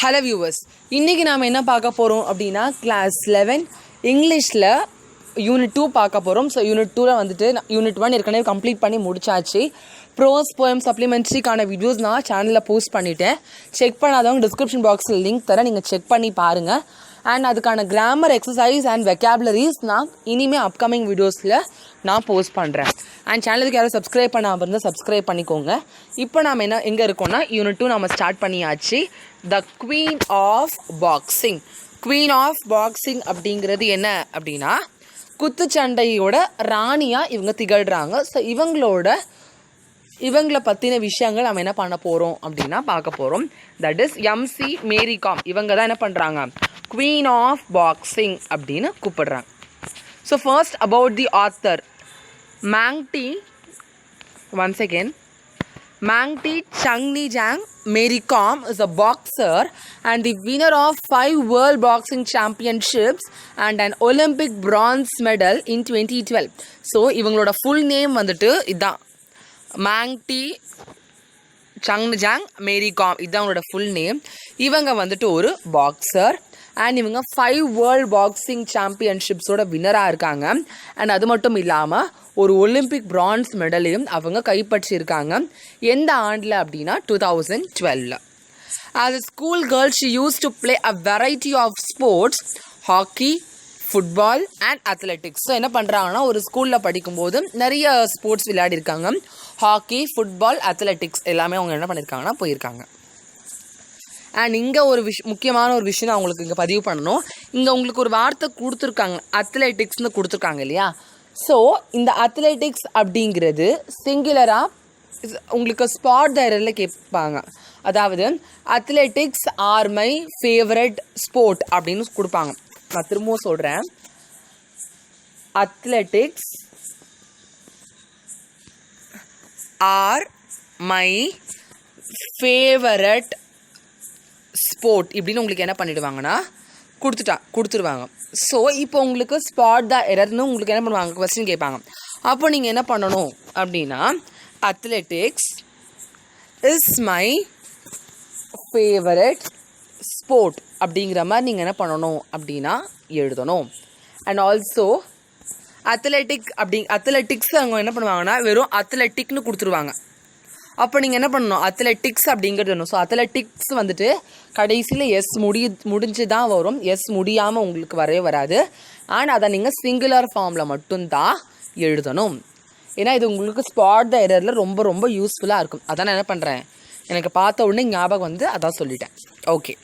Hello viewers, இன்றைக்கி நாம் என்ன பார்க்க போகிறோம் அப்படின்னா கிளாஸ் 11 இங்கிலீஷில் யூனிட் 2 பார்க்க போகிறோம். ஸோ யூனிட் 2ல் வந்துட்டு யூனிட் 1 ஏற்கனவே கம்ப்ளீட் பண்ணி முடிச்சாச்சு. ப்ரோஸ் போயம் சப்ளிமெண்ட்ரிக்கான வீடியோஸ் நான் சேனலில் போஸ்ட் பண்ணிவிட்டேன். செக் பண்ணாதவங்க டிஸ்கிரிப்ஷன் பாக்ஸில் லிங்க் தரேன், நீங்கள் செக் பண்ணி பாருங்கள். அண்ட் அதுக்கான கிராமர் எக்ஸசைஸ் அண்ட் வெக்காபுலரிஸ் நான் இனிமேல் அப்கமிங் வீடியோஸில் நான் போஸ்ட் பண்ணுறேன். அண்ட் சேனலுக்கு யாரும் சப்ஸ்கிரைப் பண்ணாமல் இருந்தால் சப்ஸ்கிரைப் பண்ணிக்கோங்க. இப்போ நாம் எங்கே இருக்கோம்னா யூனிட் 2 நம்ம ஸ்டார்ட் பண்ணியாச்சு. The queen of boxing. Queen of boxing அப்படிங்கிறது என்ன அப்படின்னா குத்துச்சண்டையோட ராணியாக இவங்க திகழ்கிறாங்க. ஸோ இவங்களை பற்றின விஷயங்கள் நம்ம என்ன பண்ண போகிறோம் அப்படின்னா பார்க்க போகிறோம். That is MC Mary Kom. இவங்க தான் என்ன பண்ணுறாங்க, குவீன் ஆஃப் பாக்ஸிங் அப்படின்னு கூப்பிடுறாங்க. So first about the author. Mangti Changni-jang Mary Kom is a boxer and the winner of 5 World Boxing Championships and an Olympic bronze medal in 2012. So இவங்களோட full name வந்துட்டு இதுதான், Mangti Changni-jang Mary Kom. இதுதான் அவங்களோட full name. இவங்க வந்துட்டு ஒரு boxer and இவங்க 5 world boxing சாம்பியன்ஷிப்ஸோட வின்னராக இருக்காங்க. அண்ட் அது மட்டும் இல்லாமல் ஒரு ஒலிம்பிக் பிரான்ஸ் மெடலையும் அவங்க கைப்பற்றியிருக்காங்க. எந்த ஆண்டில் அப்படின்னா 2012. As a school girl, she used to play a variety of sports, hockey, football and athletics. So என்ன பண்ணுறாங்கன்னா ஒரு ஸ்கூலில் படிக்கும்போது நிறைய ஸ்போர்ட்ஸ் விளையாடிருக்காங்க. ஹாக்கி, ஃபுட்பால், அத்லெட்டிக்ஸ் எல்லாமே அவங்க என்ன பண்ணியிருக்காங்கன்னா போயிருக்காங்க. அண்ட் இங்கே ஒரு முக்கியமான ஒரு விஷயம் நான் உங்களுக்கு இங்கே பதிவு பண்ணணும். இங்கே உங்களுக்கு ஒரு வார்த்தை கொடுத்துருக்காங்க, அத்லெட்டிக்ஸ்னு கொடுத்துருக்காங்க இல்லையா. ஸோ இந்த அத்லெட்டிக்ஸ் அப்படிங்கிறது சிங்குலராக உங்களுக்கு ஸ்பாட் டைரரில் கேட்பாங்க. அதாவது athletics R my favourite sport அப்படின்னு கொடுப்பாங்க. நான் திரும்பவும் சொல்கிறேன், athletics R my favourite sport இப்படின்னு உங்களுக்கு என்ன பண்ணிடுவாங்கன்னா கொடுத்துருவாங்க. ஸோ இப்போ உங்களுக்கு ஸ்பாட் த எரர்னு உங்களுக்கு என்ன பண்ணுவாங்க, கொஸ்டின் கேட்பாங்க. அப்போ நீங்கள் என்ன பண்ணணும் அப்படின்னா athletics is my favourite sport அப்படிங்கிற மாதிரி நீங்கள் என்ன பண்ணணும் அப்படின்னா எழுதணும். அண்ட் ஆல்சோ அத்லெட்டிக்ஸ் அவங்க என்ன பண்ணுவாங்கன்னா வெறும் அத்லெட்டிக்னு கொடுத்துருவாங்க. அப்போ நீங்கள் என்ன பண்ணணும், அத்லெட்டிக்ஸ் அப்படிங்கிறது வேணும். ஸோ அத்லெட்டிக்ஸ் வந்துட்டு கடைசியில் எஸ் முடிஞ்சு தான் வரும், எஸ் முடியாமல் உங்களுக்கு வரவே வராது. அண்ட் அதை நீங்கள் சிங்குலர் ஃபார்மில் மட்டும்தான் எழுதணும். ஏன்னா இது உங்களுக்கு ஸ்பாட் த எரரில் ரொம்ப ரொம்ப யூஸ்ஃபுல்லாக இருக்கும். அதான் நான் என்ன பண்ணுறேன், எனக்கு பார்த்த உடனே ஞாபகம் வந்து அதான் சொல்லிட்டேன். Okay.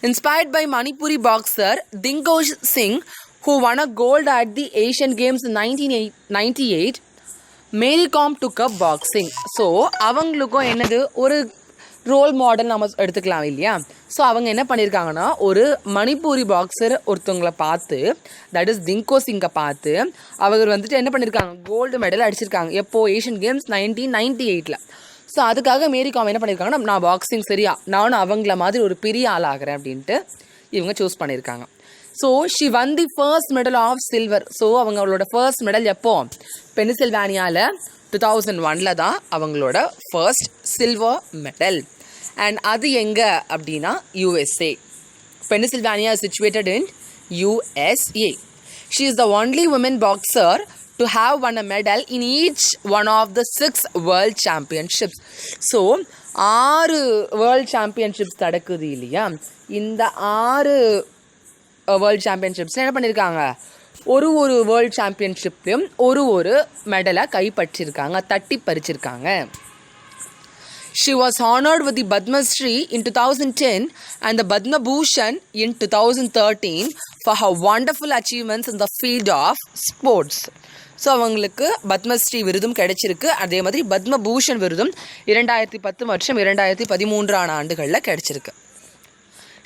Inspired by Manipuri boxer Dingosh Singh, who won a gold at the Asian Games in 1998, Mary Kom took up boxing. So அவங்களுக்கும் என்னது ஒரு ரோல் மாடல் நம்ம எடுத்துக்கலாம் இல்லையா. ஸோ அவங்க என்ன பண்ணியிருக்காங்கன்னா ஒரு மணிப்பூரி பாக்ஸர் ஒருத்தவங்களை பார்த்து, தட் இஸ் திங்கோ சிங்கை பார்த்து அவர் வந்துட்டு என்ன பண்ணியிருக்காங்க, கோல்டு மெடல் அடிச்சிருக்காங்க. எப்போது, ஏஷியன் கேம்ஸ் 1998. ஸோ அதுக்காக மேரி காம் என்ன பண்ணியிருக்காங்கன்னா நான் பாக்ஸிங் சரியா நானும் அவங்கள மாதிரி ஒரு பெரிய ஆள் ஆகிறேன் அப்படின்ட்டு இவங்க சூஸ் பண்ணியிருக்காங்க. So she won the first medal of silver. So அவங்களோட ஃபர்ஸ்ட் மெடல் எப்போ, பென்சில்வேனியாவில் 2001 தான் அவங்களோட ஃபர்ஸ்ட் சில்வர் மெடல். அண்ட் அது எங்கே அப்படின்னா USA. Pennsylvania is situated in USA. She is the only woman boxer to have won a medal in each one of the 6 world championships. So 6 world championships நடக்குது இல்லையா. இந்த 6 world championships என்ன பண்ணியிருக்காங்க, ஒரு world சாம்பியன்ஷிப்லையும் ஒரு மெடலை கைப்பற்றிருக்காங்க, தட்டி பறிச்சிருக்காங்க. She was honored with the Padma Shri in 2010 and the Padma Bhushan in 2013 for her wonderful achievements in the field of sports. So அவங்களுக்கு பத்மஸ்ரீ விருதும் கிடைச்சிருக்கு. அதே மாதிரி பத்ம பூஷன் விருதும் 2010 மற்றும் 2013 ஆண்டுகளில் கிடைச்சிருக்கு.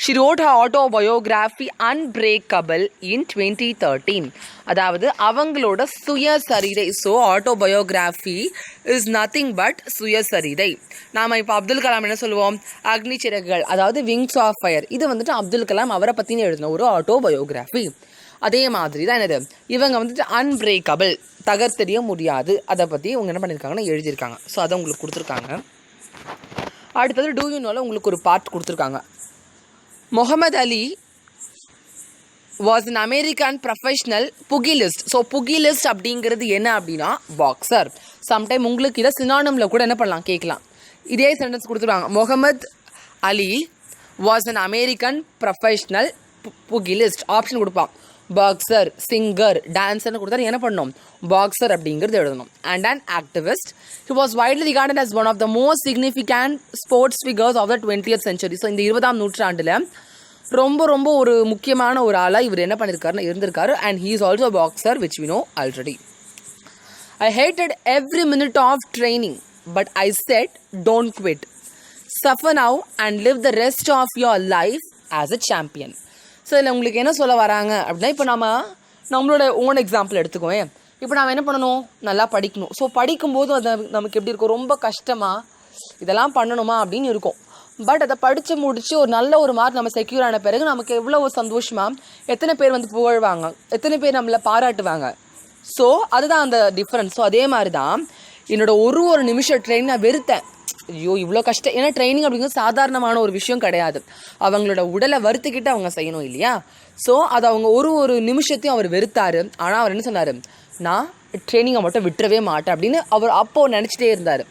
She wrote her autobiography Unbreakable in 2013. அதாவது அவங்களோட சுயசரிதை. So autobiography is nothing but சுயசரிதை. நாம் இப்போ அப்துல் கலாம் என்ன சொல்லுவோம், அக்னி சிறகுகள், அதாவது விங்ஸ் ஆஃப் ஃபயர். இது வந்துட்டு அப்துல் கலாம் அவரை பற்றின எழுதின ஒரு ஆட்டோபயோகிராஃபி. அதே மாதிரி தான் என்னது, இவங்க வந்துட்டு அன்பிரேக்கபிள், தகர்த்தெறிய முடியாது, அதை பற்றி இவங்க என்ன பண்ணியிருக்காங்கன்னா எழுதியிருக்காங்க. ஸோ அதை உங்களுக்கு கொடுத்துருக்காங்க. அடுத்தது டூ யூ நோவில் உங்களுக்கு ஒரு பார்ட் கொடுத்துருக்காங்க. Muhammad Ali was an American professional pugilist. So pugilist அப்படிங்கிறது என்ன அப்படின்னா பாக்ஸர். சம்டைம் உங்களுக்கு இதை சினானிமில் கூட என்ன பண்ணலாம் கேட்கலாம். இதே சென்டென்ஸ் கொடுத்துருவாங்க, Muhammad Ali was an American professional pugilist. Option கொடுப்பான், பாக்ஸர், சிங்கர், டான்ஸர்னு கொடுத்தா என்ன பண்ணணும், பாக்ஸர் அப்படிங்கிறது எழுதணும். And an activist. He was widely regarded as one of the most significant sports figures of the 20th century. ஸோ இந்த 20ஆம் நூற்றாண்டில் ரொம்ப ரொம்ப ஒரு முக்கியமான ஒரு ஆளாக இவர் என்ன பண்ணியிருக்காருன்னு இருந்திருக்காரு. And he is also boxer which we know already. I hated every minute of training but I said don't quit, suffer now and live the rest of your life as a champion. So இதில் உங்களுக்கு என்ன சொல்ல வராங்க அப்படின்னா, இப்போ நம்மளோட own example எடுத்துக்குவேன். இப்போ நம்ம என்ன பண்ணணும், நல்லா படிக்கணும். ஸோ படிக்கும்போது அது நமக்கு எப்படி இருக்கும், ரொம்ப கஷ்டமாக இதெல்லாம் பண்ணணுமா அப்படின்னு இருக்கும். பட் அதை படித்து முடித்து ஒரு நல்ல ஒரு மார்க் நம்ம செக்யூர் ஆன பிறகு நமக்கு எவ்வளோ ஒரு சந்தோஷமாக, எத்தனை பேர் வந்து புகழ்வாங்க, எத்தனை பேர் நம்மளை பாராட்டுவாங்க. ஸோ அதுதான் அந்த டிஃப்ரென்ஸ். ஸோ அதே மாதிரி தான் என்னோடய ஒரு நிமிஷம் ட்ரெயின் நான் வெறுத்தேன். ஐயோ இவ்வளோ கஷ்டம். ஏன்னா ட்ரைனிங் அப்படிங்கிறது சாதாரணமான ஒரு விஷயம் கிடையாது. அவங்களோட உடலை வருத்திக்கிட்டு அவங்க செய்யணும் இல்லையா. ஸோ அது அவங்க ஒரு நிமிஷத்தையும் அவர் வெறுத்தார். ஆனால் அவர் என்ன சொன்னார், நான் ட்ரைனிங்கை மட்டும் விட்டுறவே மாட்டேன் அப்படின்னு அவர் அப்போது நினச்சிட்டே இருந்தார்.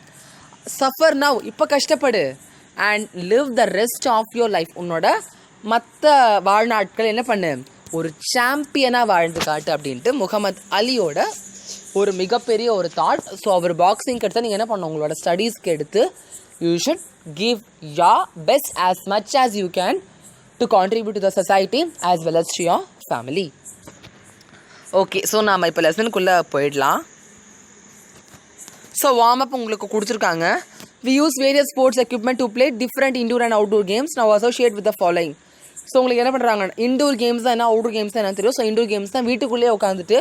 சஃபர் நவ், இப்போ கஷ்டப்படு, and live the rest of your life, உன்னோட மற்ற வாழ்நாட்கள் என்ன பண்ணு, ஒரு சாம்பியனாக வாழ்ந்து காட்டு அப்படின்ட்டு முகமது அலியோட ஒரு மிகப்பெரிய ஒரு தாட். ஸோ அவர் பாக்ஸிங்க்கு எடுத்தால் நீங்கள் என்ன பண்ணணும், உங்களோட ஸ்டடீஸ்க்கு எடுத்து you should give your best as much as you can to contribute to the society as well us to your family. Okay, so நாம் இப்போ லெசனுக்குள்ளே போயிடலாம். ஸோ வார்ம் அப் உங்களுக்கு கொடுத்துருக்காங்க. We use various sports equipment to play different indoor and outdoor games. Now associate with the following. So உங்களுக்கு என்ன பண்ணுறாங்க, indoor games தான் என்ன, அவுட்டோர் கேம்ஸ் தான் என்ன தெரியும். ஸோ இண்டோர் கேம்ஸ் தான் வீட்டுக்குள்ளேயே உட்காந்துட்டு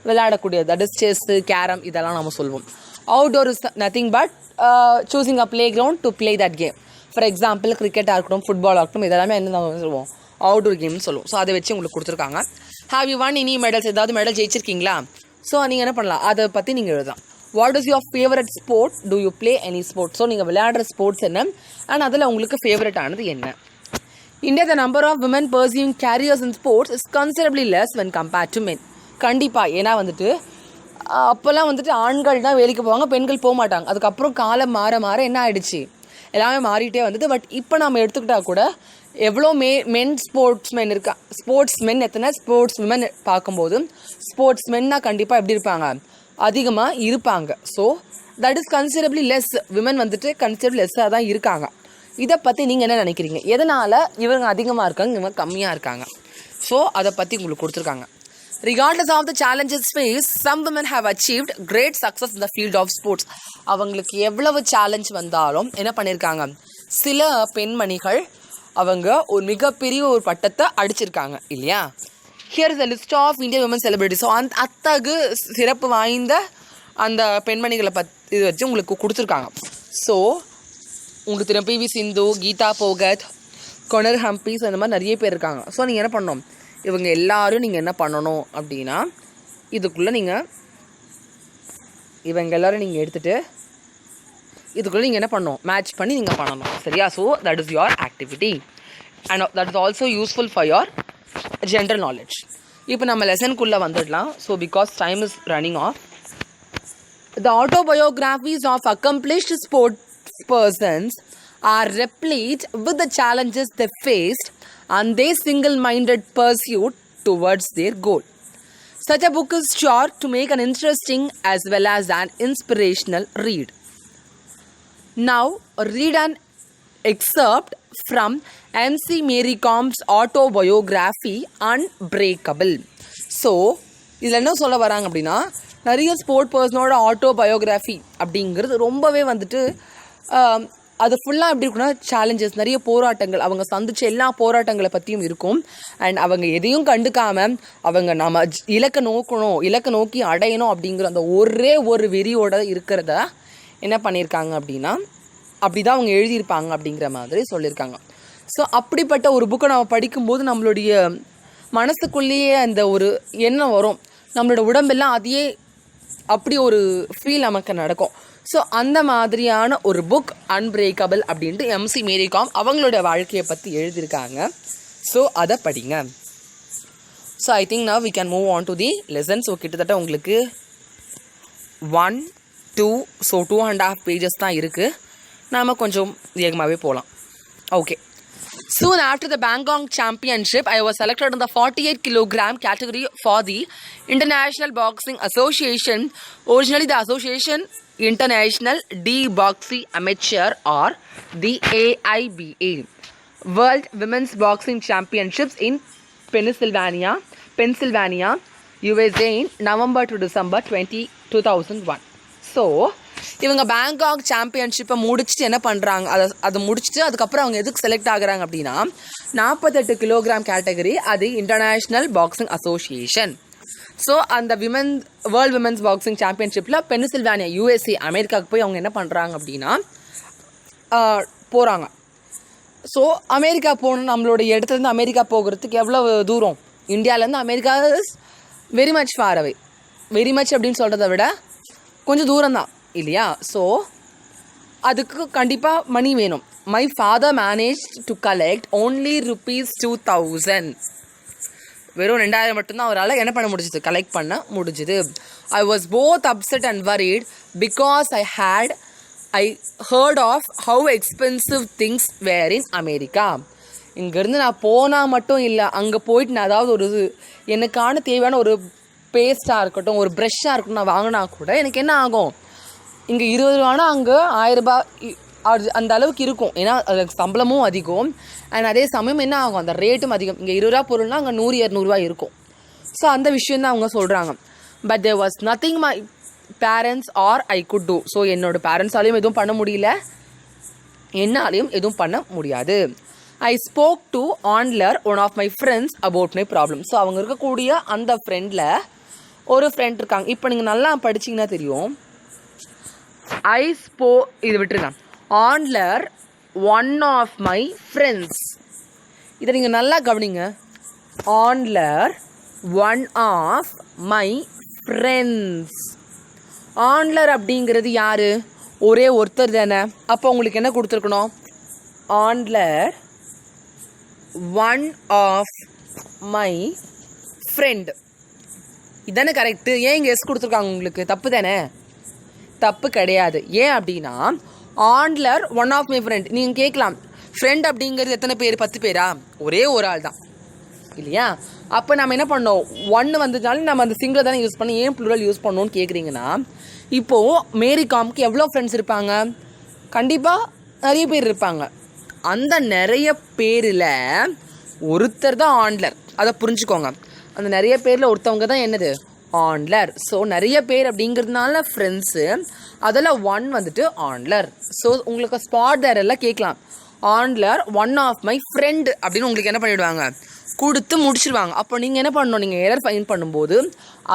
விளையாடக்கூடியது, தட் இஸ் செஸ்ஸு, கேரம், இதெல்லாம் நம்ம சொல்லுவோம். Outdoor is nothing but choosing a playground to play that game. For example கிரிக்கெட்டாக இருக்கட்டும், ஃபுட்பாலாக இருக்கட்டும், இதெல்லாமே என்ன சொல்லுவோம், அவுட்டோர் கேம்னு சொல்லுவோம். ஸோ அதை வச்சு உங்களுக்கு கொடுத்துருக்காங்க. Have you won any medals, ஏதாவது மெடல் ஜெயிச்சிருக்கீங்களா? ஸோ நீங்கள் என்ன பண்ணலாம், அதை பற்றி நீங்கள் எழுதலாம். What is your favourite sport, do you play any sport. So நீங்கள் விளையாடுற ஸ்போர்ட்ஸ் என்ன, அண்ட் அதில் உங்களுக்கு ஃபேவரட் ஆனது என்ன. India the number of women pursuing careers in sports is considerably less when compared to men. கண்டிப்பாக, ஏன்னா வந்துட்டு அப்போல்லாம் வந்துட்டு ஆண்கள் தான் வேலைக்கு போவாங்க, பெண்கள் போக மாட்டாங்க. அதுக்கப்புறம் காலம் மாற மாற என்ன ஆகிடுச்சு, எல்லாமே மாறிட்டே வந்தது. பட் இப்போ நம்ம எடுத்துக்கிட்டால் கூட எவ்வளோ மென் ஸ்போர்ட்ஸ்மென் இருக்கா, ஸ்போர்ட்ஸ் மென் எத்தனை, ஸ்போர்ட்ஸ் விமன் பார்க்கும்போது ஸ்போர்ட்ஸ் மென்னா கண்டிப்பாக எப்படி இருப்பாங்க, அதிகமாக இருப்பாங்க. So that is considerably less, women வந்துட்டு கன்சிடரபிளி லெஸ்ஸாக தான் இருக்காங்க. இதை பற்றி நீங்கள் என்ன நினைக்கிறீங்க, எதனால் இவங்க அதிகமாக இருக்காங்க, இவங்க கம்மியாக இருக்காங்க? ஸோ அதை பற்றி உங்களுக்கு கொடுத்துருக்காங்க. Regardless of the challenges face, some women have achieved great success in the field of sports. அவங்களுக்கு எவ்வளவு சேலஞ்ச் வந்தாலும் என்ன பண்ணியிருக்காங்க, சில பெண்மணிகள் அவங்க ஒரு மிகப்பெரிய ஒரு பட்டத்தை அடிச்சிருக்காங்க இல்லையா. Here is a list of Indian women celebrities. So அத்தகு சிறப்பு வாய்ந்த அந்த பெண்மணிகளை இது வச்சு உங்களுக்கு கொடுத்துருக்காங்க. ஸோ உங்களுக்கு தெரியும், பிவி சிந்து, கீதா போகத், கொனர் ஹம்பீஸ், அந்த மாதிரி நிறைய பேர் இருக்காங்க. ஸோ நீங்கள் என்ன பண்ணணும், இவங்க எல்லாரும் நீங்கள் என்ன பண்ணணும் அப்படின்னா, இதுக்குள்ளே நீங்கள் இவங்க எல்லோரும் நீங்கள் எடுத்துகிட்டு இதுக்குள்ளே நீங்கள் என்ன பண்ணணும், மேட்ச் பண்ணி நீங்கள் பண்ணணும், சரியா. So that is your activity and that is also useful for your general knowledge. இப்போ நம்ம லெசனுக்குள்ளே வந்துடலாம். So because time is running off. The autobiographies of accomplished sports persons are replete with the challenges they faced and their single-minded pursuit towards their goal. Such a book is sure to make an interesting as well as an inspirational read. Now, read an excerpt from MC Mary Com's autobiography Unbreakable. So, இதில் என்ன சொல்ல வராங்க அப்படின்னா, நிறைய sport பர்சனோட autobiography அப்படிங்கிறது ரொம்பவே வந்துட்டு அது ஃபுல்லாக எப்படி இருக்குன்னா, சேலஞ்சஸ், நிறைய போராட்டங்கள், அவங்க சந்திச்ச எல்லா போராட்டங்களை பற்றியும் இருக்கும். அண்ட் அவங்க எதையும் கண்டுக்காமல் அவங்க நம்ம இலக்கை நோக்கி அடையணும் அப்படிங்கிற அந்த ஒரே ஒரு வெறியோட இருக்கிறத என்ன பண்ணியிருக்காங்க அப்படின்னா, அப்படி தான் அவங்க எழுதியிருப்பாங்க அப்படிங்கிற மாதிரி சொல்லியிருக்காங்க. ஸோ அப்படிப்பட்ட ஒரு புக்கை நம்ம படிக்கும்போது நம்மளுடைய மனசுக்குள்ளேயே அந்த ஒரு எண்ணம் வரும், நம்மளோட உடம்பெல்லாம் அதையே அப்படி ஒரு ஃபீல் நமக்கு நடக்கும். ஸோ அந்த மாதிரியான ஒரு புக் அன்பிரேக்கபிள் அப்படின்ட்டு MC மேரி காம் அவங்களோட வாழ்க்கையை பற்றி எழுதியிருக்காங்க. ஸோ அதை படிங்க. So I think now we can move on to the lesson. So கிட்டத்தட்ட உங்களுக்கு 1, 2 ஸோ 2.5 pages தான் இருக்குது. நாம் கொஞ்சம் வேகமாகவே போகலாம். Okay. Soon after the Bangkok Championship, I was selected in the 48 kilogram category for the International Boxing Association. Originally, the Association International de Boxing Amateur or the AIBA World Women's Boxing Championships in Pennsylvania, USA in November to December 2001. So, இவங்க Bangkok சாம்பியன்ஷிப்பை முடிச்சுட்டு என்ன பண்ணுறாங்க, அதை முடிச்சுட்டு அதுக்கப்புறம் அவங்க எதுக்கு select ஆகுறாங்க அப்படின்னா 48 கிலோகிராம் கேட்டகரி, அது இன்டர்நேஷ்னல் பாக்ஸிங் அசோசியேஷன். ஸோ அந்த வேர்ல்டு விமென்ஸ் பாக்ஸிங் சாம்பியன்ஷிப்பில் பென்சில்வேனியா USA அமெரிக்காவுக்கு போய் அவங்க என்ன பண்ணுறாங்க அப்படின்னா போகிறாங்க. ஸோ அமெரிக்கா போகணும், நம்மளோட இடத்துலேருந்து அமெரிக்கா போகிறதுக்கு எவ்வளோ தூரம், இந்தியாவிலேருந்து America is very much far away. Very much அப்படின்னு சொல்கிறத விட கொஞ்சம் தூரம் தான் இல்லையா? ஸோ அதுக்கு கண்டிப்பாக மணி வேணும். My father manage to collect only ₹2,000. வெறும் 2000 மட்டும்தான் அவரால் என்ன பண்ண முடிஞ்சுது, கலெக்ட் பண்ண முடிஞ்சுது. I was both upset and worried because I heard of how expensive things were in America. இங்கேருந்து நான் போனால் மட்டும் இல்லை, அங்கே போயிட்டு நான் அதாவது ஒரு எனக்கான தேவையான ஒரு பேஸ்ட்டாக இருக்கட்டும், ஒரு ப்ரெஷ்ஷாக இருக்கட்டும் நான் வாங்கினா கூட எனக்கு என்ன ஆகும், இங்கே 20 ரூபானா அங்கே 1000 ரூபாய் அந்த அளவுக்கு இருக்கும். ஏன்னா அதுக்கு சம்பளமும் அதிகம் அண்ட் அதே சமயம் என்ன ஆகும், அந்த ரேட்டும் அதிகம். இங்கே 20 ரூபா பொருள்னா அங்கே 100-200 ரூபா இருக்கும். ஸோ அந்த விஷயம் தான் அவங்க சொல்கிறாங்க. But there was nothing my parents or I could do. So என்னோடய பேரண்ட்ஸாலையும் எதுவும் பண்ண முடியல, என்னாலையும் எதுவும் பண்ண முடியாது. I spoke to Onler one of my friends about my problem. So அவங்க இருக்கக்கூடிய அந்த ஃப்ரெண்டில் ஒரு ஃப்ரெண்ட் இருக்காங்க. இப்போ நீங்கள் நல்லா படிச்சிங்கன்னா தெரியும். இது விட்டுருங்க. ஆன்லர் ஒன் ஆஃப் மை ஃப்ரெண்ட்ஸ், இதை நீங்கள் நல்லா கவனிங்க. ஆன்லர் ஒன் ஆஃப் மை ஃப்ரெண்ட்ஸ். ஆன்லர் அப்படிங்கிறது யார், ஒரே ஒருத்தர் தானே. அப்போ உங்களுக்கு என்ன கொடுத்துருக்கணும், ஆன்லர் ஒன் ஆஃப் மை ஃப்ரெண்ட். இதானே கரெக்டு. ஏன் இங்கே எஸ் கொடுத்துருக்காங்க உங்களுக்கு, தப்பு தானே? தப்பு கிடையாது. ஏன் அப்படின்னா ஆன்லர் ஒன் ஆஃப் மை ஃப்ரெண்ட். நீங்கள் கேட்கலாம், ஃப்ரெண்ட் அப்படிங்கிறது எத்தனை பேர், 10 பேரா? ஒரே ஒரு ஆள் தான் இல்லையா? அப்போ நம்ம என்ன பண்ணோம், 1 வந்ததுனாலும் நம்ம அந்த சிங்கிள் தானே யூஸ் பண்ணி, ஏன் ப்ளூரல் யூஸ் பண்ணோன்னு கேட்குறீங்கன்னா, இப்போது மேரி காம்க்கு எவ்வளோ ஃப்ரெண்ட்ஸ் இருப்பாங்க, கண்டிப்பாக நிறைய பேர் இருப்பாங்க. அந்த நிறைய பேரில் ஒருத்தர் தான் ஆன்லர், அதை புரிஞ்சுக்கோங்க. அந்த நிறைய பேரில் ஒருத்தவங்க தான் என்னது, ஆன்லர். ஸோ நிறைய பேர் அப்படிங்கிறதுனால ஃப்ரெண்ட்ஸு, அதில் 1 வந்துட்டு ஆன்லர். ஸோ உங்களுக்கு ஸ்பாட் தேர் எல்லாம் கேட்கலாம், ஆன்லர் ஒன் ஆஃப் மை ஃப்ரெண்ட் அப்படின்னு உங்களுக்கு என்ன பண்ணிவிடுவாங்க, கொடுத்து முடிச்சிருவாங்க. அப்போ நீங்கள் என்ன பண்ணணும், நீங்கள் எரர் ஃபைன் பண்ணும்போது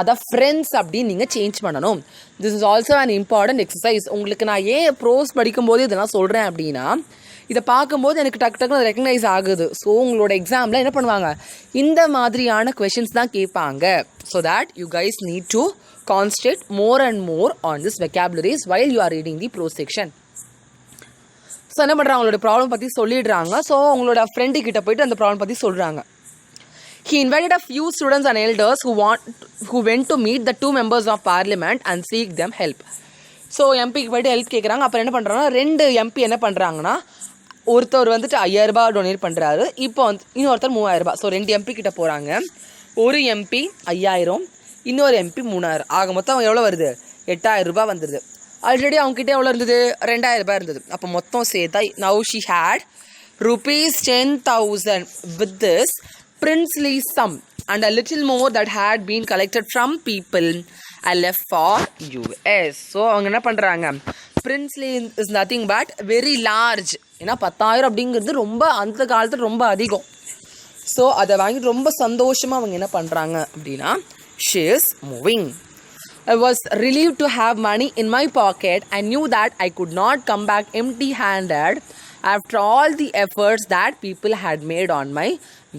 அதை ஃப்ரெண்ட்ஸ் அப்படின்னு நீங்கள் சேஞ்ச் பண்ணணும். This is also an important exercise. உங்களுக்கு நான் ஏன் ப்ரோஸ் படிக்கும்போது இதெல்லாம் சொல்கிறேன் அப்படின்னா, இதை பார்க்கும்போது எனக்கு டக்குன்னு அது ரெக்கக்னைஸ் ஆகுது. ஸோ உங்களோட எக்ஸாமில் என்ன பண்ணுவாங்க, இந்த மாதிரியான கொஷின்ஸ் தான் கேட்பாங்க. So that you guys need to concentrate more and more on this vocabularies while you are reading the bro section. So என்ன பண்ணுறாங்க, அவங்களோட ப்ராப்ளம் பற்றி சொல்லிடுறாங்க. ஸோ அவங்களோட ஃப்ரெண்டு கிட்ட போயிட்டு அந்த ப்ராப்ளம் பற்றி சொல்கிறாங்க. He invited a few students and elders who went to meet the 2 members of parliament and seek them help. So எம்பிக்கு போய்ட்டு ஹெல்ப் கேட்குறாங்க. அப்புறம் என்ன பண்ணுறாங்கன்னா 2 MP என்ன பண்ணுறாங்கன்னா, ஒருத்தர் வந்துட்டு 5000 ரூபாய் டொனேட் பண்ணுறாரு. இப்போ வந்து இன்னொருத்தர் 3000 ரூபாய். ஸோ 2 MP கிட்ட போகிறாங்க. ஒரு MP 5000, இன்னொரு MP 3000. ஆக மொத்தம் எவ்வளோ வருது, 8000 ரூபாய் வந்துடுது. ஆல்ரெடி அவங்ககிட்ட எவ்வளோ இருந்தது, 2000 ரூபாய் இருந்தது. அப்போ மொத்தம் சேர்த்தா now she had ₹10,000 with this princely sum and a little more that had been collected from people I left for US. So அவங்க என்ன பண்ணுறாங்க, princely is nothing but very large. ஏன்னா 10,000 அப்படிங்கிறது ரொம்ப அந்த காலத்தில் ரொம்ப அதிகம். ஸோ அதை வாங்கிட்டு ரொம்ப சந்தோஷமாக அவங்க என்ன பண்ணுறாங்க அப்படின்னா, she is moving. I was relieved to have money in my pocket. I knew that I could not come back empty-handed after all the efforts that people had made on my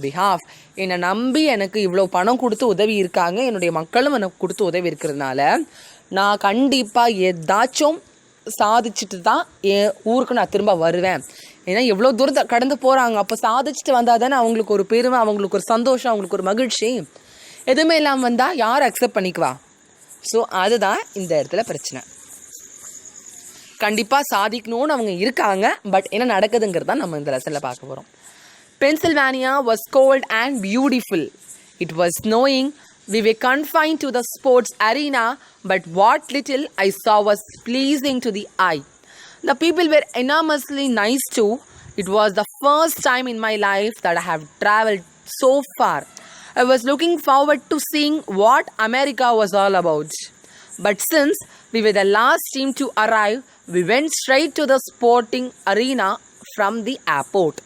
behalf. என்னை நம்பி எனக்கு இவ்வளோ பணம் கொடுத்து உதவி இருக்காங்க, என்னுடைய மக்களும் எனக்கு கொடுத்து உதவி இருக்கிறதுனால நான் கண்டிப்பாக ஏதாச்சும் சாதிச்சுட்டு தான் என் ஊருக்கு நான் திரும்ப வருவேன். ஏன்னா எவ்வளோ தூரத்தை கடந்து போகிறாங்க, அப்போ சாதிச்சுட்டு வந்தால் தானே அவங்களுக்கு ஒரு பெருமை, அவங்களுக்கு ஒரு சந்தோஷம், அவங்களுக்கு ஒரு மகிழ்ச்சி. எதுவுமே இல்லாமல் வந்தால் யார் அக்செப்ட் பண்ணிக்குவா? ஸோ அதுதான் இந்த இடத்துல பிரச்சனை. கண்டிப்பாக சாதிக்கணும்னு அவங்க இருக்காங்க, பட் என்ன நடக்குதுங்கிறது தான் நம்ம இந்த லெசனில் பார்க்க போகிறோம். Pennsylvania was cold and beautiful. It was snowing. We were confined to the sports arena, but what little I saw was pleasing to the eye. The people were enormously nice too. It was the first time in my life that I have traveled so far. I was looking forward to seeing what America was all about. But since we were the last team to arrive, we went straight to the sporting arena from the airport.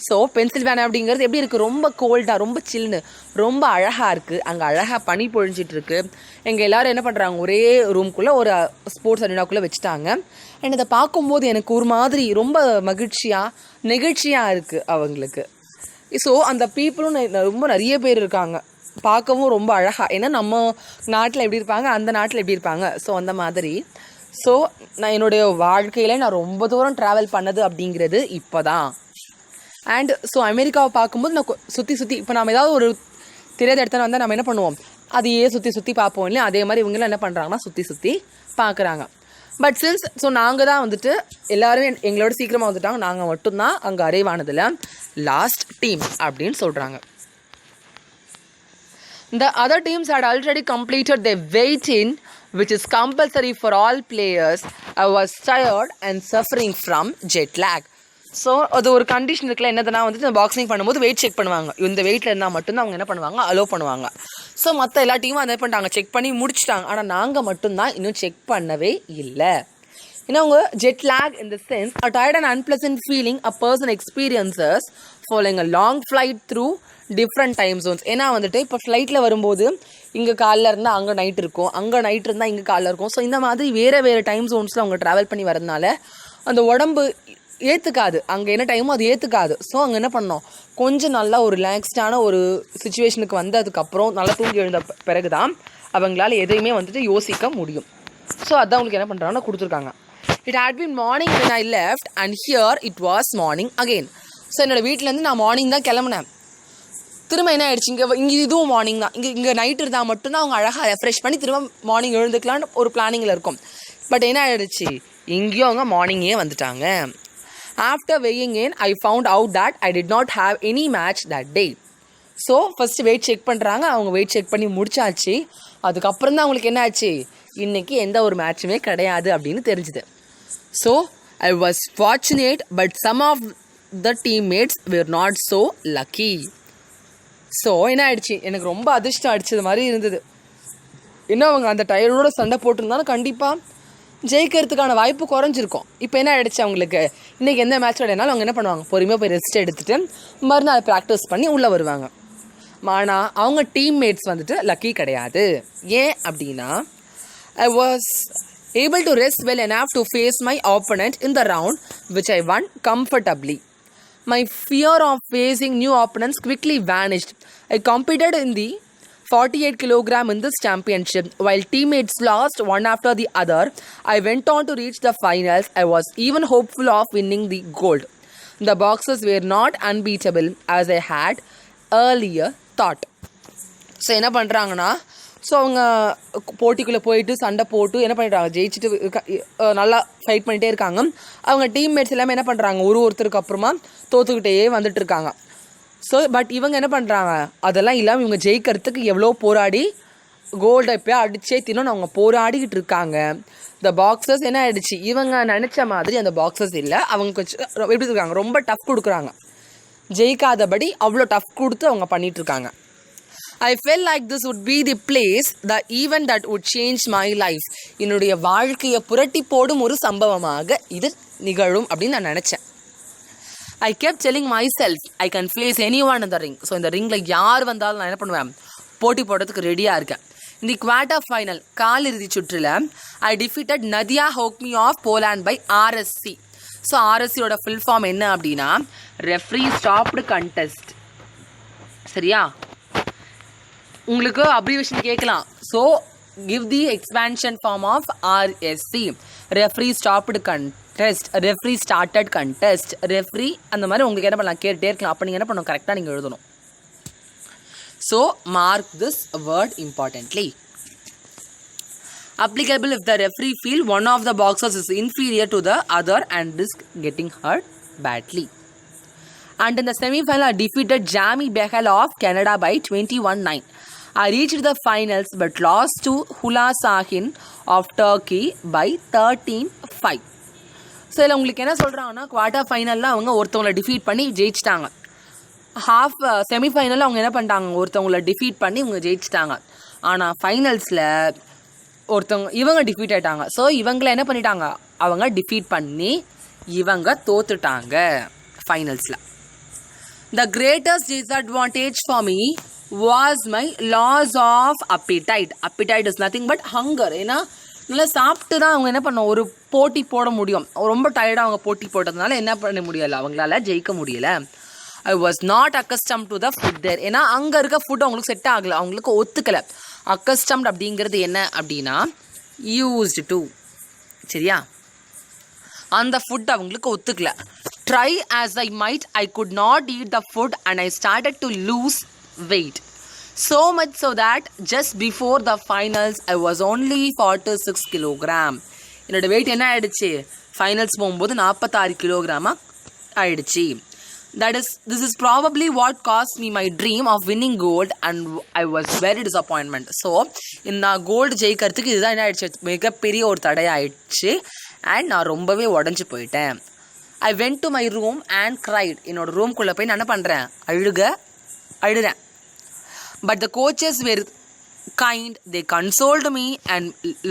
So Pennsylvania அப்படிங்கிறது எப்படி இருக்குது? ரொம்ப கோல்டாக, ரொம்ப சில்லுன்னு, ரொம்ப அழகாக இருக்குது. அங்கே அழகாக பனி பொழிஞ்சிட்ருக்கு. எங்கள் எல்லோரும் என்ன பண்ணுறாங்க, ஒரே ரூம்குள்ளே ஒரு ஸ்போர்ட்ஸ் அரினாக்குள்ளே வச்சுட்டாங்க. அண்ட் இதை பார்க்கும்போது எனக்கு ஒரு மாதிரி ரொம்ப மகிழ்ச்சியாக, நெகிழ்ச்சியாக இருக்குது அவங்களுக்கு. ஸோ அந்த பீப்புளும் ரொம்ப நிறைய பேர் இருக்காங்க, பார்க்கவும் ரொம்ப அழகாக. ஏன்னா நம்ம நாட்டில் எப்படி இருப்பாங்க, அந்த நாட்டில் எப்படி இருப்பாங்க, ஸோ அந்த மாதிரி. ஸோ நான் என்னுடைய வாழ்க்கையில் நான் ரொம்ப தூரம் ட்ராவல் பண்ணது அப்படிங்கிறது இப்போ தான். அண்ட் ஸோ அமெரிக்காவை பார்க்கும்போது நான் சுற்றி இப்போ நம்ம ஏதாவது ஒரு தெரியாத இடத்துல வந்தால் நம்ம என்ன பண்ணுவோம், அதையே சுற்றி பார்ப்போம் இல்லையா? அதே மாதிரி இவங்களாம் என்ன பண்ணுறாங்கன்னா சுற்றி பார்க்குறாங்க. பட் சின்ஸ் ஸோ நாங்கள் தான் வந்துட்டு எல்லோரும் எங்களோட சீக்கிரமாக வந்துட்டாங்க, நாங்கள் மட்டும்தான் அங்கே அரைவ் ஆனதில் லாஸ்ட் டீம் அப்படின்னு சொல்கிறாங்க. The other teams had already completed their wait-in, which is compulsory for all players. I was tired and suffering from jet lag. So அது ஒரு கண்டிஷன் இருக்குல்ல, என்னதுன்னா வந்துட்டு பாக்ஸிங் பண்ணும்போது வெயிட் செக் பண்ணுவாங்க. இந்த வெயிட்டில் இருந்தால் மட்டும்தான் அவங்க என்ன பண்ணுவாங்க, அலோவ் பண்ணுவாங்க. ஸோ மற்ற எல்லா டீமும் அதை பண்ணிட்டாங்க, செக் பண்ணி முடிச்சிட்டாங்க. ஆனால் நாங்கள் மட்டும்தான் இன்னும் செக் பண்ணவே இல்லை. ஏன்னா அவங்க jet lag in the sense a tired and unpleasant feeling a person experiences following a long flight through different time zones. ஏன்னா வந்துட்டு இப்போ ஃப்ளைட்டில் வரும்போது இங்கே காலைல இருந்தால் அங்கே நைட் இருக்கும், அங்கே நைட் இருந்தால் இங்கே காலைல இருக்கும். ஸோ இந்த மாதிரி வேறு டைம் ஜோன்ஸில் அவங்க ட்ராவல் பண்ணி வரதுனால அந்த உடம்பு ஏற்றுக்காது, அங்கே என்ன டைமோ அது ஏற்றுக்காது. ஸோ அங்கே என்ன பண்ணோம், கொஞ்சம் நல்லா ஒரு ரிலாக்ஸ்டான ஒரு சுச்சுவேஷனுக்கு வந்ததுக்கப்புறம் நல்லா தூங்கி எழுந்த பிறகு தான் அவங்களால எதையுமே வந்துட்டு யோசிக்க முடியும். ஸோ அதான் அவங்களுக்கு என்ன பண்ணுறாங்கன்னா கொடுத்துருக்காங்க. It had been morning when I left and here it was morning again. So என்னோடய வீட்டிலேருந்து நான் மார்னிங் தான் கிளம்புனேன். திரும்ப என்ன ஆகிடுச்சு, இங்கே இதுவும் மார்னிங் தான். இங்கே நைட் இருந்தால் மட்டும்தான் அவங்க அழகாக ரெஃப்ரெஷ் பண்ணி திரும்ப மார்னிங் எழுந்துக்கலான்னு ஒரு பிளானிங்கில் இருக்கும். பட் என்ன ஆகிடுச்சு, இங்கேயும் அவங்க மார்னிங்கே வந்துட்டாங்க. After weighing in, I found out that I did not have any match that day. So first weight check பண்ணுறாங்க, அவங்க வெயிட் செக் பண்ணி முடிச்சாச்சு. அதுக்கப்புறம் தான் அவங்களுக்கு என்ன ஆச்சு, இன்றைக்கி எந்த ஒரு மேட்சுமே கிடையாது அப்படின்னு தெரிஞ்சுது. So I was fortunate but some of the teammates were not so lucky. So என்ன ஆயிடுச்சு, எனக்கு ரொம்ப அதிர்ஷ்டம் அடிச்சது மாதிரி இருந்தது. இன்னும் அவங்க அந்த டயரோட சண்டை போட்டிருந்தாலும் கண்டிப்பாக ஜெயிக்கிறதுக்கான வாய்ப்பு குறைஞ்சிருக்கும். இப்போ என்ன ஆகிடுச்சு, அவங்களுக்கு இன்றைக்கி எந்த மேட்ச் விளையாடினாலும் அவங்க என்ன பண்ணுவாங்க, பொறுமையாக போய் ரெஸ்ட் எடுத்துகிட்டு மறுநாள் ப்ராக்டிஸ் பண்ணி உள்ளே வருவாங்க. ஆனால் அவங்க டீம்மேட்ஸ் வந்துட்டு லக்கி கிடையாது. ஏன் அப்படின்னா, I was able to rest well enough to face my opponent in the round which I won comfortably. My fear of facing new opponents quickly vanished. I competed in the 48 kg in this championship. While teammates lost one after the other, I went on to reach the finals. I was even hopeful of winning the gold. The boxers were not unbeatable as I had earlier thought. So என்ன பண்ணுறாங்கன்னா, so அவங்க போட்டிக்குள்ளே போயிட்டு சண்டை போட்டு என்ன பண்ணிடுறாங்க, ஜெயிச்சுட்டு நல்லா ஃபைட் பண்ணிகிட்டே இருக்காங்க. அவங்க டீம்மேட்ஸ் எல்லாமே என்ன பண்ணுறாங்க, ஒருத்தருக்கு அப்புறமா தோற்றுக்கிட்டே வந்துட்டு இருக்காங்க. ஸோ பட் இவங்க என்ன பண்ணுறாங்க, அதெல்லாம் இல்லாமல் இவங்க ஜெயிக்கிறதுக்கு எவ்வளோ போராடி கோல்டை எப்போயா அடிச்சே தின்னு அவங்க போராடிக்கிட்டு இருக்காங்க. இந்த பாக்ஸர்ஸ் என்ன ஆகிடுச்சு, இவங்க நினச்ச மாதிரி அந்த பாக்ஸர்ஸ் இல்லை, அவங்க எப்படி இருக்காங்க, ரொம்ப டஃப் கொடுக்குறாங்க. ஜெயிக்காதபடி அவ்வளோ டஃப் கொடுத்து அவங்க பண்ணிகிட்ருக்காங்க. I felt like this would be the place, the event that would change my life. என்னுடைய வாழ்க்கையை புரட்டி போடும் ஒரு சம்பவமாக இது நிகழும் அப்படின்னு நான் நினச்சேன். I kept telling myself, I can face anyone in the ring. So இந்த ரிங்கில் யார் வந்தாலும் நான் என்ன பண்ணுவேன், போட்டி போடுறதுக்கு ரெடியாக இருக்கேன். இந்த குவார்ட்டர் ஃபைனல் காலிறுதி சுற்றில் I defeated Nadia Hokmi of Poland by RSC. So RSCயோட ஃபுல் ஃபார்ம் என்ன அப்படின்னா, ரெஃப்ரி ஸ்டாப்டு கண்டெஸ்ட். சரியா, உங்களுக்கு அப்ரிவேஷன் கேட்கலாம். So give the expansion form of RSC, referee stopped test referee started contest referee அந்த மாதிரி உங்களுக்கு என்ன பண்ணலாம் கேட்டே இருக்கலாம். அப்போ நீங்கள் என்ன பண்ணணும் கரெக்டாக நீங்கள் எழுதணும். So mark this word importantly. Applicable if the referee feel one of the boxers is inferior to the other and risk getting hurt badly. And in the semi-final, I defeated Jamie Behel of Canada by 21-9. I reached the finals but lost to Hula Sahin of Turkey by 13-5. So இதில் உங்களுக்கு என்ன சொல்கிறாங்கன்னா quarter ஃபைனலில் அவங்க ஒருத்தவங்களை defeat பண்ணி ஜெயிச்சிட்டாங்க. செமிஃபைனலில் அவங்க என்ன பண்ணிட்டாங்க ஒருத்தவங்களை டிஃபீட் பண்ணி இவங்க ஜெயிச்சிட்டாங்க. ஆனால் ஃபைனல்ஸில் ஒருத்தவங்க இவங்க டிஃபீட் ஆகிட்டாங்க. ஸோ இவங்களை என்ன பண்ணிட்டாங்க அவங்க டிஃபீட் பண்ணி இவங்க தோத்துட்டாங்க ஃபைனல்ஸில். The greatest disadvantage for me was my loss of appetite. appetite is nothing but hunger. ஏன்னா நல்லா சாப்பிட்டு தான் அவங்க என்ன பண்ணோம் ஒரு போட்டி போட முடியும். ரொம்ப டயர்டாக அவங்க போட்டி போட்டதுனால என்ன பண்ண முடியலை அவங்களால ஜெயிக்க முடியலை. I was not accustomed to the food there. ஏன்னா அங்கே இருக்க ஃபுட் அவங்களுக்கு செட் ஆகலை, அவங்களுக்கு ஒத்துக்கலை. அக்கஸ்டம்ட் அப்படிங்கிறது என்ன அப்படின்னா யூஸ்டு டு, சரியா, அந்த ஃபுட் அவங்களுக்கு ஒத்துக்கல. Try as I might I could not eat the food and I started to lose weight. So much so that just before the finals I was only 46 kilogram. என்னோட wait என்ன ஆயிடுச்சு finals போகும்போது 46 கிலோகிராமாக ஆயிடுச்சு. This is probably what caused me my dream of winning gold and I was very disappointment. So இந்த gold ஜெயிக்கிறதுக்கு இதுதான் என்ன ஆயிடுச்சு மிகப்பெரிய ஒரு தடையாயிடுச்சு. அண்ட் நான் ரொம்பவே உடஞ்சி போயிட்டேன். I went to my room and cried. என்னோட ரூம்குள்ளே போய் நான் என்ன பண்ணுறேன் அழுகிறேன். But the coaches were kind. They consoled me and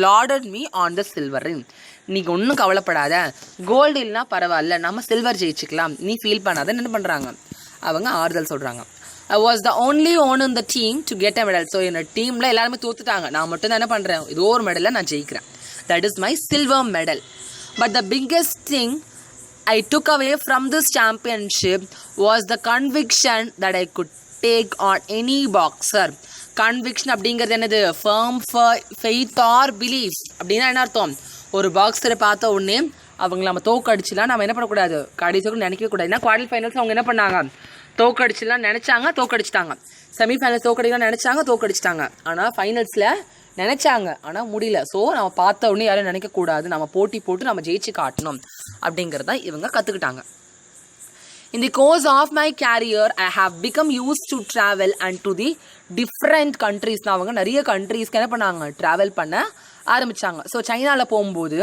lauded me on the silver ring. நீங்க ஒன்றும் கவலைப்படாத, கோல்டு இல்லைனா பரவாயில்ல, நம்ம சில்வர் ஜெயிச்சுக்கலாம், நீ ஃபீல் பண்ணாத என்ன பண்ணுறாங்க அவங்க ஆறுதல் சொல்கிறாங்க. I was the only one in the team to get a medal. So என்னோட டீமில் எல்லாருமே தோத்துட்டாங்க, நான் மட்டும் தான் என்ன பண்ணுறேன் ஏதோ ஒரு மெடலில் நான் ஜெயிக்கிறேன். That is my silver medal. But the biggest thing I took away from this championship was the conviction that I could take on any boxer. Conviction அப்படிங்கிறது என்னது ஃபர்ம் ஃபெய்த் ஆர் பிலீஃப் அப்படின்னா என்ன அர்த்தம் ஒரு பாக்ஸரை பார்த்த உடனே அவங்களை நம்ம தோக்கடிச்சுலாம் நம்ம என்ன பண்ணக்கூடாது கடைசிக்கு நினைக்கவே கூடாது. ஏன்னா குவார்டர் ஃபைனல்ஸ் அவங்க என்ன பண்ணாங்க தோக்கடிச்சுலாம் நினச்சாங்க, தோக்கடிச்சிட்டாங்க. செமிஃபைனல்ஸ் தோக்கடிக்கலாம் நினச்சாங்க, தோக்கடிச்சிட்டாங்க. ஆனால் ஃபைனல்ஸில் நினச்சாங்க ஆனால் முடியல. ஸோ நம்ம பார்த்த உடனே யாரும் நினைக்கக்கூடாது, நம்ம போட்டி போட்டு நம்ம ஜெயிச்சு காட்டணும் அப்படிங்கிறத இவங்க கற்றுக்கிட்டாங்க. In the course of my career, I have become used to travel and to the different countries. நான் அவங்க நிறைய கண்ட்ரீஸ்க்கு என்ன பண்ணாங்க ட்ராவல் பண்ண ஆரம்பித்தாங்க. ஸோ சைனாவில் போகும்போது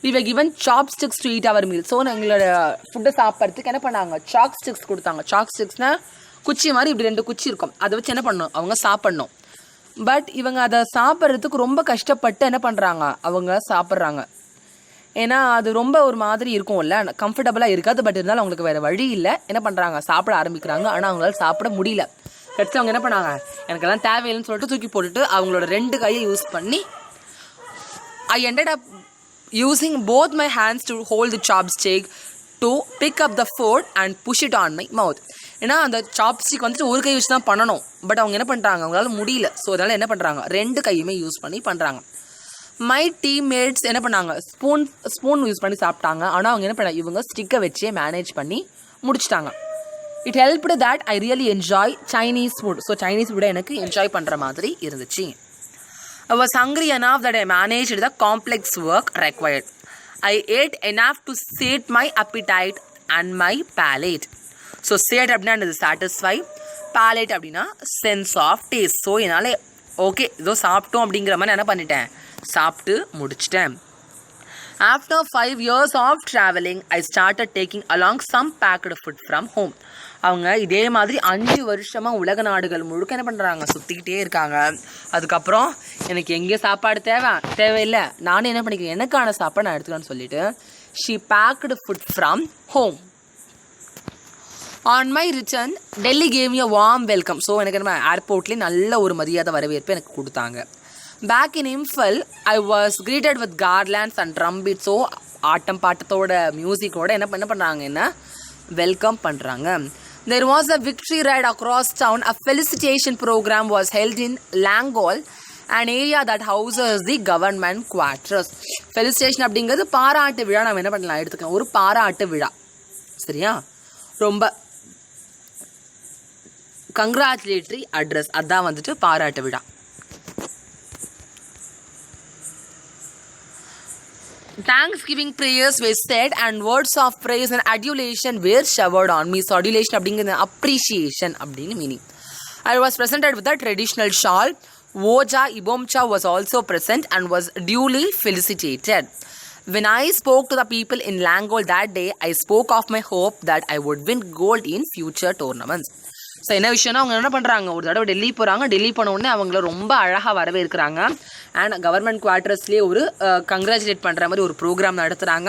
we were given chopsticks to eat our meal. So எங்களோட ஃபுட்டை சாப்பிட்றதுக்கு என்ன பண்ணாங்க சாப்ஸ்டிக்ஸ் கொடுத்தாங்க. சாப்ஸ்டிக்ஸ்னால் குச்சி மாதிரி இப்படி 2 குச்சி இருக்கும், அதை வச்சு என்ன பண்ணணும் அவங்க சாப்பிட்ணும். பட் இவங்க அதை சாப்பிட்றதுக்கு ரொம்ப கஷ்டப்பட்டு என்ன பண்ணுறாங்க அவங்க சாப்பிட்றாங்க. ஏன்னா அது ரொம்ப ஒரு மாதிரி இருக்கும்ல, கம்ஃபர்டபுளாக இருக்காது. பட் இருந்தாலும் அவங்களுக்கு வேறு வழி இல்லை, என்ன பண்ணுறாங்க சாப்பிட ஆரம்பிக்கிறாங்க. ஆனால் அவங்களால சாப்பிட முடியல. கடைசி அவங்க என்ன பண்ணாங்க எனக்கெல்லாம் தேவையில்லைன்னு சொல்லிட்டு தூக்கி போட்டுட்டு அவங்களோட 2 கையை யூஸ் பண்ணி I ended up using both my hands to hold the chopstick to pick up the food and push it on my mouth. ஏன்னா அந்த சாப்ஸ்டிக் வந்துட்டு ஒரு கை யூஸ் தான் பண்ணணும். பட் அவங்க என்ன பண்ணுறாங்க அவங்களால முடியல. ஸோ அதனால் என்ன பண்ணுறாங்க 2 கையுமே யூஸ் பண்ணி பண்ணுறாங்க. மை டீம்மேட்ஸ் என்ன பண்ணாங்க ஸ்பூன் யூஸ் பண்ணி சாப்பிட்டாங்க. ஆனால் அவங்க என்ன பண்ணாங்க இவங்க ஸ்டிக்கை வச்சே மேனேஜ் பண்ணி முடிச்சிட்டாங்க. It helped that I really enjoy Chinese food. So Chinese ஃபுட்டை எனக்கு என்ஜாய் பண்ணுற மாதிரி இருந்துச்சு. I was hungry enough that I managed the complex work required. I ate enough to sate my appetite and my palate. So sate அப்படின்னா satisfy, palate அப்படின்னா sense of taste. So என்னால் okay ஏதோ சாப்பிட்டோம் அப்படிங்கிற மாதிரி என்ன பண்ணிட்டேன் சாப்பிட்டு முடிச்சிட்டேன். After 5 years of traveling, I started taking along some packed food from home. அவங்க இதே மாதிரி 5 வருஷமாக உலக நாடுகள் முழுக்க என்ன பண்ணுறாங்க சுற்றிக்கிட்டே இருக்காங்க. அதுக்கப்புறம் எனக்கு எங்கேயோ சாப்பாடு தேவையில்லை, நானும் என்ன பண்ணிக்கிறேன் எனக்கான சாப்பாடு நான் எடுத்துக்கலான்னு சொல்லிட்டு she packed food from home. On my return, Delhi gave me a warm welcome. So எனக்கு என்ன ஏர்போர்ட்லேயே நல்ல ஒரு மரியாதை வரவேற்பு எனக்கு கொடுத்தாங்க. Back in Imphal, I was greeted with garlands and drum beats. So ஆட்டம் பாட்டத்தோட மியூசிக்கோட என்ன பண்ணுறாங்க என்ன வெல்கம் பண்ணுறாங்க. There was a victory ride across town. A felicitation program was held in Langol an area that houses the government quarters. Felicitation அப்படிங்கிறது பாராட்டு விழா. நம்ம என்ன பண்ணலாம் எடுத்துக்கலாம், ஒரு பாராட்டு விழா. சரியா, ரொம்ப கங்க்ராச்சுலேட்டரி அட்ரஸ், அதான் வந்துட்டு பாராட்டு விழா. Thanksgiving prayers were said and words of praise and adulation were showered on me. So adulation அப்படிங்கிறது appreciation அப்படின்னு meaning. I was presented with a traditional shawl. Woja Ibomcha was also present and was duly felicitated. When I spoke to the people in Langol that day, I spoke of my hope that I would win gold in future tournaments. So என்ன விஷயம்னா, அவங்க என்ன பண்ணுறாங்க, ஒரு தடவை டெல்லி போகிறாங்க. டெல்லி போன உடனே அவங்கள ரொம்ப அழகாக வரவேற்கிறாங்க. அண்ட் கவர்மெண்ட் குவார்ட்டர்ஸ்லேயே ஒரு கங்க்ராச்சுலேட் பண்ணுற மாதிரி ஒரு ப்ரோக்ராம் நடத்துகிறாங்க.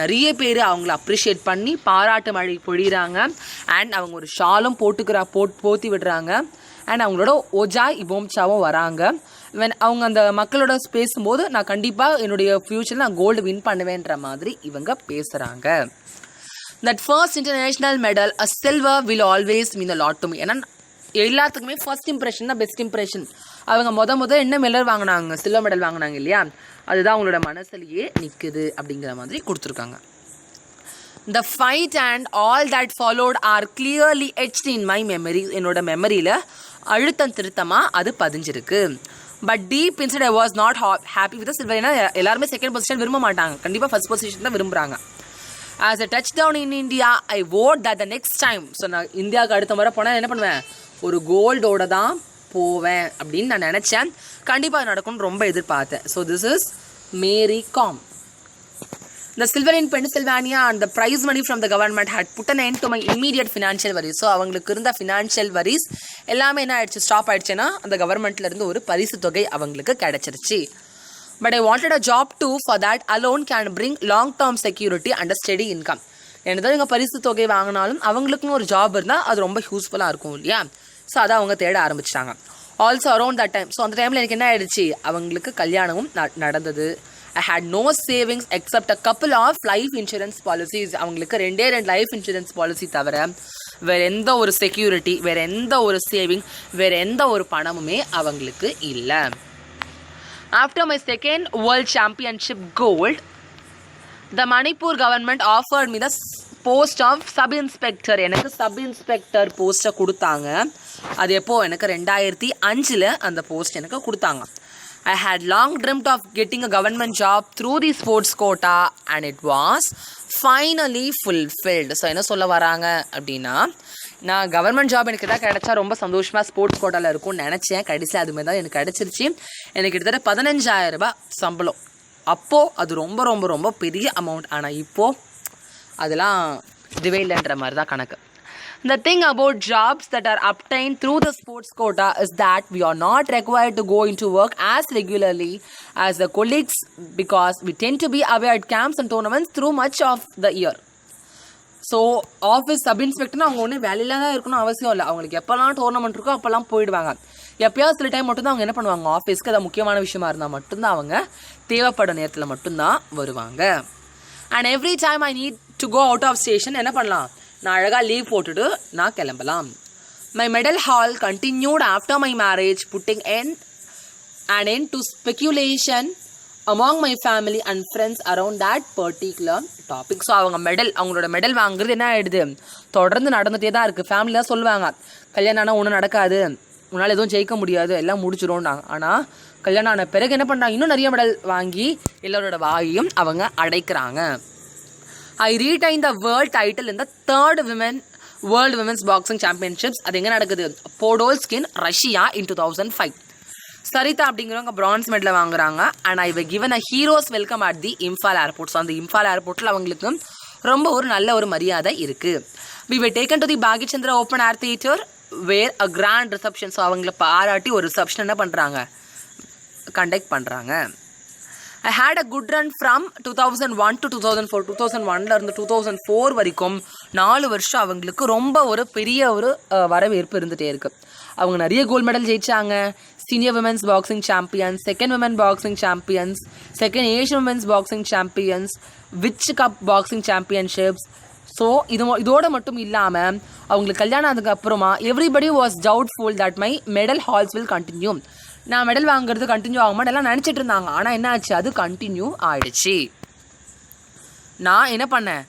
நிறைய பேர் அவங்கள அப்ரிஷியேட் பண்ணி பாராட்டு மழை பொழிகிறாங்க. அண்ட் அவங்க ஒரு ஷாலும் போத்தி விடுறாங்க. அண்ட் அவங்களோட ஓஜா இபோம்சாவும் வராங்க. அவங்க அந்த மக்களோட பேசும்போது, நான் கண்டிப்பாக என்னுடைய ஃப்யூச்சரில் நான் கோல்டு வின் பண்ணுவேன்ற மாதிரி இவங்க பேசுகிறாங்க. That first international medal, a silver, will always mean a lot to me. ஏன்னா எல்லாத்துக்குமே ஃபர்ஸ்ட் இம்ப்ரெஷன் தான் பெஸ்ட் இம்ப்ரெஷன். அவங்க முதல் என்ன மெடல் வாங்கினாங்க, சில்வர் மெடல் வாங்கினாங்க இல்லையா, அதுதான் அவங்களோட மனசுலையே நிற்குது அப்படிங்கிற மாதிரி கொடுத்துருக்காங்க. The fight and all that followed are clearly etched in my memory. என்னோட மெமரியில் அழுத்தம் திருத்தமாக அது பதிஞ்சிருக்கு. But deep inside I was not happy with the silver. ஏன்னா எல்லாருமே செகண்ட் பொசிஷன் விரும்ப மாட்டாங்க, கண்டிப்பாக ஃபர்ஸ்ட் பொசிஷன் தான் விரும்புகிறாங்க. As a touchdown in India, I vowed that the next time, so நான் இந்தியாவுக்கு அடுத்த முறை போனால் என்ன பண்ணுவேன், ஒரு கோல்டோட தான் போவேன் அப்படின்னு நான் நினச்சேன். கண்டிப்பாக நடக்கும்னு ரொம்ப எதிர்பார்த்தேன். So this is Mary Kom. The silver in Pennsylvania and the prize money from the government had put an end to my immediate financial worries. So அவங்களுக்கு இருந்த ஃபினான்ஷியல் வரிஸ் எல்லாமே என்ன ஆயிடுச்சு, ஸ்டாப் ஆயிடுச்சுன்னா அந்த கவர்மெண்ட்லேருந்து ஒரு பரிசு தொகை அவங்களுக்கு கிடைச்சிருச்சு. But I wanted a job too. For that alone can bring long-term security and a steady income. என்னதான் இவங்க பரிசு தொகை வாங்கினாலும் அவங்களுக்குன்னு ஒரு ஜாப் இருந்தால் அது ரொம்ப யூஸ்ஃபுல்லாக இருக்கும் இல்லையா. ஸோ அதை அவங்க தேட ஆரம்பிச்சிட்டாங்க. Also around that time, so அந்த டைமில் எனக்கு என்ன ஆயிடுச்சு, அவங்களுக்கு கல்யாணமும் நடந்தது. I had no savings except a couple of life insurance policies. அவங்களுக்கு 2 லைஃப் இன்சூரன்ஸ் பாலிசி தவிர வேறு எந்த ஒரு செக்யூரிட்டி, வேறு எந்த ஒரு சேவிங், வேறு எந்த ஒரு பணமுமே அவங்களுக்கு இல்லை. After my second world championship gold, the Manipur government offered me the post of sub inspector. எனக்கு சப் இன்ஸ்பெக்டர் போஸ்ட்டை கொடுத்தாங்க. அது எப்போ, எனக்கு 2005 அந்த போஸ்ட் எனக்கு கொடுத்தாங்க. I had long dreamt of getting a government job through the sports quota and it was finally fulfilled. So என்ன சொல்ல வராங்க அப்படின்னா, நான் கவர்மெண்ட் ஜாப் எனக்கு எதாவது கிடச்சா ரொம்ப சந்தோஷமாக ஸ்போர்ட்ஸ் கோட்டாவில் இருக்கும்னு நினச்சேன். கடைசியில் அதுமாதிரி தான் எனக்கு கிடச்சிருச்சு. எனக்கு கிட்டத்தட்ட 15,000 ரூபாய் சம்பளம். அப்போது அது ரொம்ப ரொம்ப ரொம்ப பெரிய அமௌண்ட். ஆனால் இப்போது அதெல்லாம் இதுவே இல்லைன்ற மாதிரி தான் கணக்கு. The thing about jobs that are obtained through the sports quota is that we are not required to go into work as regularly as the colleagues because we tend to be away at camps and tournaments through much of the year. So office sub இன்ஸ்பெக்டர்னா அவங்க ஒன்றும் வேலையில தான் இருக்கணும் அவசியம் இல்லை. அவங்களுக்கு எப்போல்லாம் டோர்னமெண்ட் இருக்கோ அப்போல்லாம் போயிடுவாங்க. எப்போயாவது சில டைம் மட்டும்தான் அவங்க என்ன பண்ணுவாங்க, ஆஃபீஸ்க்கு அது முக்கியமான விஷயமா இருந்தால் மட்டும்தான் அவங்க தேவைப்பட நேரத்தில் மட்டும்தான் வருவாங்க. And every time I need to go out of station என்ன பண்ணலாம், நான் அழகாக லீவ் போட்டுட்டு நான் கிளம்பலாம். My medal haul continued after my marriage putting an end to speculation among my family and friends around that particular topic. So அவங்களோட medal வாங்குறது என்ன ஆகிடுது, தொடர்ந்து நடந்துகிட்டே தான் இருக்குது. ஃபேமிலி தான் சொல்லுவாங்க, கல்யாணம் ஆனால் ஒன்றும் நடக்காது, உன்னால் எதுவும் ஜெயிக்க முடியாது, எல்லாம் முடிச்சிடும்னாங்க. ஆனால் கல்யாணம் ஆன பிறகு என்ன பண்ணுறாங்க, இன்னும் நிறைய மெடல் வாங்கி எல்லோரோட வாயையும் அவங்க அடைக்கிறாங்க. I retained the world title in the 3rd World Women's Boxing Championships. அது எங்கே நடக்குது, Podolsk in Russia in 2005. Sarita அப்படிங்கிறவங்க பிரான்ஸ் மெடலை வாங்குறாங்க. And I were given a heroes welcome at the Imphal airport. So அந்த இம்ஃபால் ஏர்போர்ட்டில் அவங்களுக்கு ரொம்ப ஒரு நல்ல ஒரு மரியாதை இருக்குது. We were taken to the Bhagyachandra open air theatre where a grand reception. So அவங்கள பாராட்டி ஒரு ரிசப்ஷன் என்ன பண்ணுறாங்க, கண்டக்ட் பண்ணுறாங்க. I had a good run from 2001 to 2004. 2001 இருந்து 2004 வரைக்கும் 4 வருஷம் அவங்களுக்கு ரொம்ப ஒரு பெரிய ஒரு வரவேற்பு இருந்துகிட்டே இருக்குது. அவங்க நிறைய கோல்டு மெடல் ஜெயிச்சாங்க. Senior women's boxing champions, second women boxing champions, second Asian women's boxing champions, which cup boxing championships. So இதோட மட்டும் இல்லாமல் அவங்களுக்கு கல்யாணம் ஆனதுக்கு அப்புறமா everybody was doubtful that my medal hauls will continue. நான் மெடல் வாங்குறது கண்டினியூ ஆகுமா எல்லாம் நினச்சிட்டு இருந்தாங்க. ஆனால் என்ன ஆச்சு, அது கண்டினியூ ஆயிடுச்சு. நான் என்ன பண்ணேன்,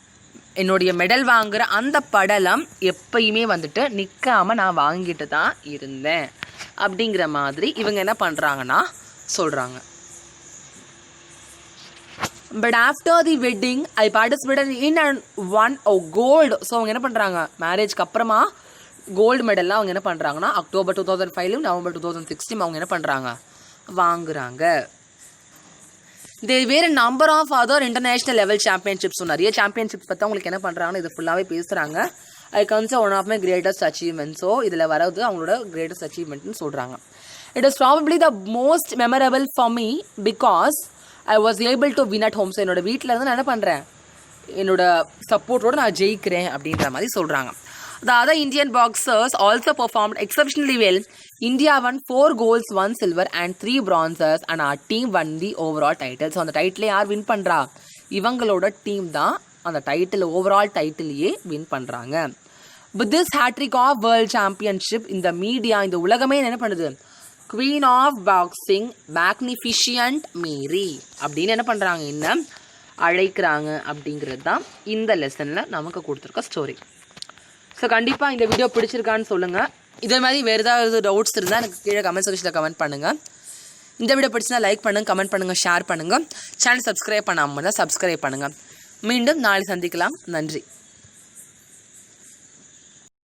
என்னுடைய மெடல் வாங்குகிற அந்த படலம் எப்பயுமே வந்துட்டு நிற்காமல் நான் வாங்கிட்டு தான் இருந்தேன் அப்படிங்கிற மாதிரி இவங்க என்ன பண்ணுறாங்கன்னா சொல்கிறாங்க. But after the wedding I participated in and won gold. So அவங்க என்ன பண்ணுறாங்க, மேரேஜ்க்கு அப்புறமா கோல்டு மெடல்லாம் அவங்க என்ன பண்ணுறாங்கன்னா அக்டோபர் 2005 நவம்பர் 2016 அவங்க என்ன பண்ணுறாங்க, வாங்குறாங்க. வேறு number of other international level சாம்பியன்ஷிப்ஸும் நிறைய சாம்பியன்ஷிப்ஸ் பற்றி அவங்களுக்கு என்ன பண்ணுறாங்கன்னா இது ஃபுல்லாகவே பேசுகிறாங்க. I consider one of my greatest achievement. So இதில் வரது அவங்களோட கிரேட்டஸ்ட் அச்சீவ்மெண்ட்னு சொல்கிறாங்க. It is probably the most memorable for me because I was able to win at home. So என்னோட வீட்டில் இருந்து நான் என்ன பண்ணுறேன், என்னோட சப்போர்ட்டோடு நான் ஜெயிக்கிறேன் அப்படின்ற மாதிரி சொல்கிறாங்க. The other Indian boxers also performed exceptionally well. India won 4 golds, 1 silver and 3 bronzes and our team won the overall title. So அந்த டைட்டில் யார் வின் பண்ணுறா, இவங்களோட டீம் தான் அந்த டைட்டில் ஓவரால் டைட்டிலையே வின் பண்ணுறாங்க. But this hat-trick of world championship இந்த media இந்த உலகமே என்ன பண்ணுது, குவீன் ஆஃப் பாக்ஸிங் மேக்னிஃபிஷியன்ட் மேரி அப்படின்னு என்ன பண்ணுறாங்க, என்ன அழைக்கிறாங்க அப்படிங்கிறது தான் இந்த லெசனில் நமக்கு கொடுத்துருக்க ஸ்டோரி. ஸோ கண்டிப்பாக இந்த வீடியோ பிடிச்சிருக்கான்னு சொல்லுங்கள். இதே மாதிரி வேறு ஏதாவது டவுட்ஸ் இருந்தால் எனக்கு கீழே கமெண்ட் செக்ஷனில் கமெண்ட் பண்ணுங்கள். இந்த வீடியோ பிடிச்சினா லைக் பண்ணுங்கள், கமெண்ட் பண்ணுங்கள், ஷேர் பண்ணுங்கள். சேனல் சப்ஸ்கிரைப் பண்ணாமல் தான் சப்ஸ்கிரைப் பண்ணுங்கள். மீண்டும் நாளை சந்திக்கலாம். நன்றி.